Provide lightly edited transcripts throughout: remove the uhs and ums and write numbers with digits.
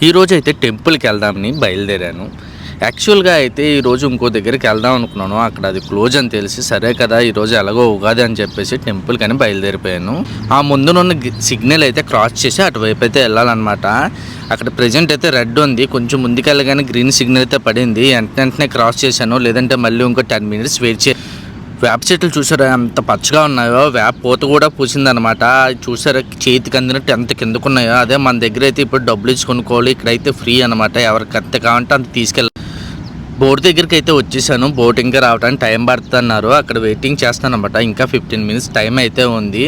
ఈరోజు అయితే టెంపుల్కి వెళ్దామని బయలుదేరాను. యాక్చువల్గా అయితే ఈరోజు ఇంకో దగ్గరికి వెళ్దాం అనుకున్నాను. అక్కడ అది క్లోజ్ అని తెలిసి సరే కదా ఈరోజు ఎలాగో ఉగాది అని చెప్పేసి టెంపుల్ కానీ బయలుదేరిపోయాను. ఆ ముందునున్న సిగ్నల్ అయితే క్రాస్ చేసి అటువైపు అయితే వెళ్ళాలన్నమాట. అక్కడ ప్రజెంట్ అయితే రెడ్ ఉంది, కొంచెం ముందుకెళ్ళగానే గ్రీన్ సిగ్నల్ అయితే పడింది. వెంటనే క్రాస్ చేశాను, లేదంటే మళ్ళీ ఇంకో 10 minutes వెయిట్ చే వేప చెట్లు చూసారా ఎంత పచ్చగా ఉన్నాయో, వేప పూత కూడా పూసిందనమాట. చూసారా చేతికి అందినట్టు ఎంత కిందకున్నాయో. అదే మన దగ్గర అయితే ఇప్పుడు డబ్బులు ఇచ్చి కొనుక్కోవాలి, ఇక్కడైతే ఫ్రీ అనమాట. ఎవరికి ఎంత కావాలంటే అంత తీసుకెళ్ళి బోట్ దగ్గరికి అయితే వచ్చేసాను. బోట్ ఇంకా రావడానికి టైం పడుతుంది అన్నారు. అక్కడ వెయిటింగ్ చేస్తాను అనమాట. ఇంకా 15 minutes టైం అయితే ఉంది.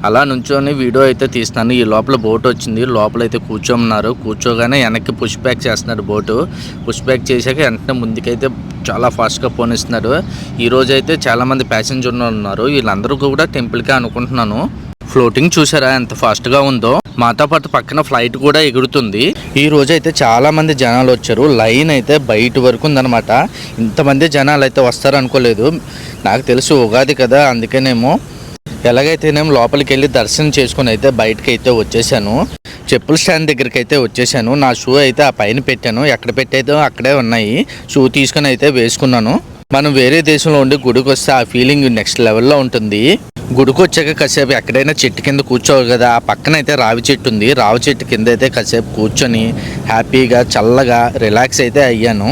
అలా నుంచొని వీడియో అయితే తీస్తున్నాను. ఈ లోపల బోట్ వచ్చింది, లోపల అయితే కూర్చోమన్నారు. కూర్చోగానే వెనక్కి పుష్ బ్యాక్ చేస్తున్నాడు బోటు. పుష్ బ్యాక్ చేశాక వెంటనే ముందుకైతే చాలా ఫాస్ట్గా పోనిస్తున్నాడు. ఈరోజు అయితే చాలామంది ప్యాసింజర్లు ఉన్నారు. వీళ్ళందరూ కూడా టెంపుల్కే అనుకుంటున్నాను. ఫ్లోటింగ్ చూసారా ఎంత ఫాస్ట్గా ఉందో. మాతో పాటు పక్కన ఫ్లైట్ కూడా ఎగురుతుంది. ఈ రోజు అయితే చాలా మంది జనాలు వచ్చారు. లైన్ అయితే బయట వరకు ఉందన్నమాట. ఇంతమంది జనాలు అయితే వస్తారు అనుకోలేదు. నాకు తెలుసు ఉగాది కదా, అందుకేనేమో. ఎలాగైతేనేమో లోపలికి వెళ్ళి దర్శనం చేసుకుని అయితే బయటకు అయితే వచ్చేసాను. చెప్పుల స్టాండ్ దగ్గరికి అయితే వచ్చేసాను. నా షూ అయితే ఆ పైన పెట్టాను. ఎక్కడ పెట్టేదో అక్కడే ఉన్నాయి. షూ తీసుకుని అయితే వేసుకున్నాను. మనం వేరే దేశంలో ఉండి గుడికి వస్తే ఆ ఫీలింగ్ నెక్స్ట్ లెవెల్లో ఉంటుంది. గుడికి వచ్చాక కాసేపు ఎక్కడైనా చెట్టు కింద కూర్చోవాలి కదా. ఆ పక్కన అయితే రావి చెట్టు ఉంది. రావి చెట్టు కింద అయితే కాసేపు కూర్చొని హ్యాపీగా చల్లగా రిలాక్స్ అయితే అయ్యాను.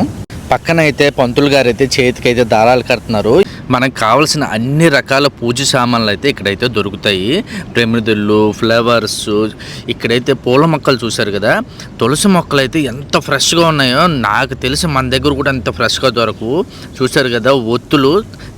పక్కన అయితే పంతులు గారు అయితే చేతికి అయితే దారాలు కడుతున్నారు. మనకు కావాల్సిన అన్ని రకాల పూజ సామాన్లు అయితే ఇక్కడైతే దొరుకుతాయి. ప్రమిదలు, ఫ్లవర్స్, ఇక్కడైతే పూల మొక్కలు చూసారు కదా. తులసి మొక్కలు అయితే ఎంత ఫ్రెష్గా ఉన్నాయో. నాకు తెలిసి మన దగ్గర కూడా ఎంత ఫ్రెష్గా దొరకవు. చూసారు కదా ఒత్తులు,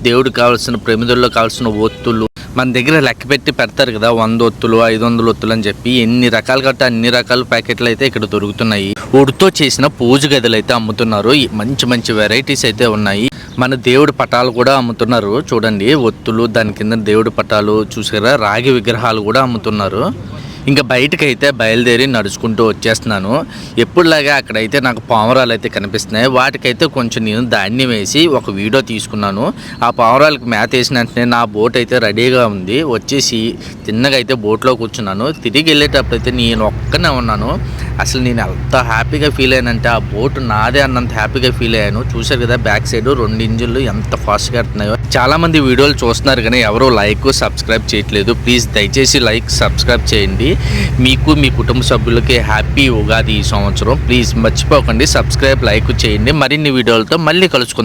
దేవుడికి కావాల్సిన ప్రమిదల్లో కావాల్సిన ఒత్తులు మన దగ్గర లెక్క పెట్టి పెడతారు కదా, 100 ఒత్తులు 500 ఒత్తులు అని చెప్పి. ఎన్ని రకాలు కట్టే అన్ని రకాల ప్యాకెట్లు అయితే ఇక్కడ దొరుకుతున్నాయి. ఉడితో చేసిన పూజ గదులు అయితే అమ్ముతున్నారు. మంచి మంచి వెరైటీస్ అయితే ఉన్నాయి. మన దేవుడి పటాలు కూడా అమ్ముతున్నారు. చూడండి ఒత్తులు, దాని కింద దేవుడి పటాలు చూసారా. రాగి విగ్రహాలు కూడా అమ్ముతున్నారు. ఇంకా బయటకు అయితే బయలుదేరి నడుచుకుంటూ వచ్చేస్తున్నాను. ఎప్పుడులాగా అక్కడైతే నాకు పావురాలు అయితే కనిపిస్తున్నాయి. వాటికైతే కొంచెం నేను ధాన్యం వేసి ఒక వీడియో తీసుకున్నాను. ఆ పావురాలకు మేత వేసిన వెంటనే నా బోట్ అయితే రెడీగా ఉంది. వచ్చేసి తిన్నగా అయితే బోట్లో కూర్చున్నాను. తిరిగి వెళ్ళేటప్పుడు అయితే నేను ఒక్కనే ఉన్నాను. అసలు నేను ఎంత హ్యాపీగా ఫీల్ అయ్యానంటే ఆ బోట్ నాదే అన్నంత హ్యాపీగా ఫీల్ అయ్యాను. చూసారు కదా బ్యాక్ సైడ్ 2 ఇంజిన్లు ఎంత ఫాస్ట్గా వెళ్తున్నాయో. చాలామంది వీడియోలు చూస్తున్నారు కానీ ఎవరో లైక్ సబ్స్క్రైబ్ చేయట్లేదు. ప్లీజ్ దయచేసి లైక్ సబ్స్క్రైబ్ చేయండి. మీకు మీ కుటుంబ సభ్యులకి హ్యాపీ ఉగాది ఈ సంవత్సరం. ప్లీజ్ మర్చిపోకండి సబ్స్క్రైబ్ లైక్ చేయండి. మరిన్ని వీడియోలతో మళ్ళీ కలుసుకుందాం.